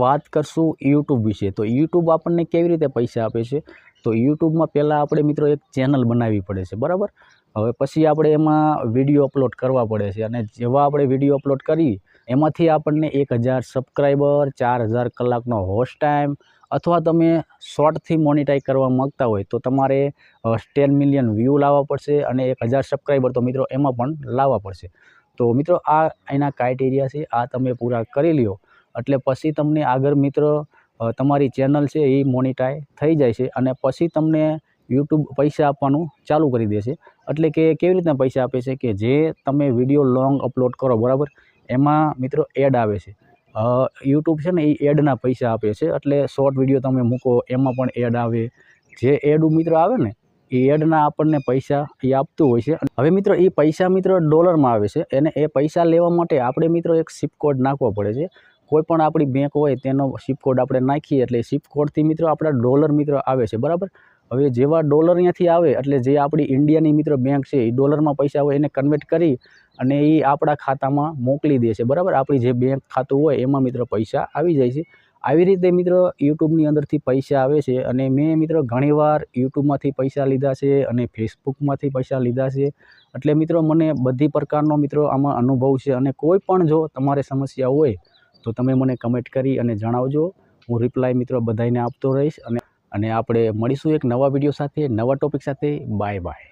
વાત કરશું યુટ્યુબ વિશે। તો યુટ્યુબ આપણને કેવી રીતે પૈસા આપે છે, તો યુટ્યુબમાં પહેલાં આપણે મિત્રો એક ચેનલ બનાવવી પડે છે, બરાબર। હવે પછી આપણે એમાં વિડીયો અપલોડ કરવા પડે છે, અને જેવા આપણે વિડીયો અપલોડ કરી એમાંથી આપણને 1000 સબસ્ક્રાઈબર, 4000 કલાકનો હોસ્ટ ટાઈમ, અથવા તમે શોર્ટથી મોનિટાઈઝ કરવા માગતા હોય તો તમારે 10 મિલિયન વ્યૂ લાવવા પડશે, અને 1000 સબસ્ક્રાઈબર તો મિત્રો એમાં પણ લાવવા પડશે। તો મિત્રો આ એના ક્રાઇટેરિયા છે, આ તમે પૂરા કરી લ્યો એટલે પછી તમને આગળ મિત્રો તમારી ચેનલ છે એ મોનિટાઈઝ થઈ જાય છે, અને પછી તમને યુટ્યુબ પૈસા આપવાનું ચાલુ કરી દેશે। એટલે કે કેવી રીતના પૈસા આપે છે કે જે તમે વિડીયો લોંગ અપલોડ કરો, બરાબર, એમાં મિત્રો એડ આવે છે। યુટ્યુબ છે ને એ એડના પૈસા આપે છે, એટલે શોર્ટ વિડીયો તમે મૂકો એમાં પણ એડ આવે, જે એડ મિત્રો આવે ને એ એડના આપણને પૈસા એ આપતું હોય છે। હવે મિત્રો એ પૈસા મિત્રો ડોલરમાં આવે છે, અને એ પૈસા લેવા માટે આપણે મિત્રો એક સિપ કોડ નાખવો પડે છે। કોઈ પણ આપણી બેંક હોય તેનો સિપ કોડ આપણે નાખીએ એટલે સિપ કોડથી મિત્રો આપણા ડોલર મિત્રો આવે છે, બરાબર। હવે જેવા ડોલર ત્યાંથી આવે એટલે જે આપણી ઇન્ડિયાની મિત્રો બેંક છે એ ડોલરમાં પૈસા હોય એને કન્વર્ટ કરી અને એ આપણા ખાતામાં મોકલી દે છે, બરાબર। આપણી જે બેંક ખાતું હોય એમાં મિત્રો પૈસા આવી જાય છે। આવી રીતે મિત્રો યુટ્યુબની અંદરથી પૈસા આવે છે, અને મેં મિત્રો ઘણીવાર યુટ્યુબમાંથી પૈસા લીધા છે અને ફેસબુકમાંથી પૈસા લીધા છે। એટલે મિત્રો મને બધી પ્રકારનો મિત્રો આમાં અનુભવ છે, અને કોઈ પણ જો તમારે સમસ્યા હોય તો તમે મને કમેન્ટ કરી અને જણાવજો। હું રિપ્લાય મિત્રો બધાને આપતો રહીશ, અને આપણે મળીશું એક નવા વિડીયો સાથે, નવા ટોપિક સાથે। Bye bye.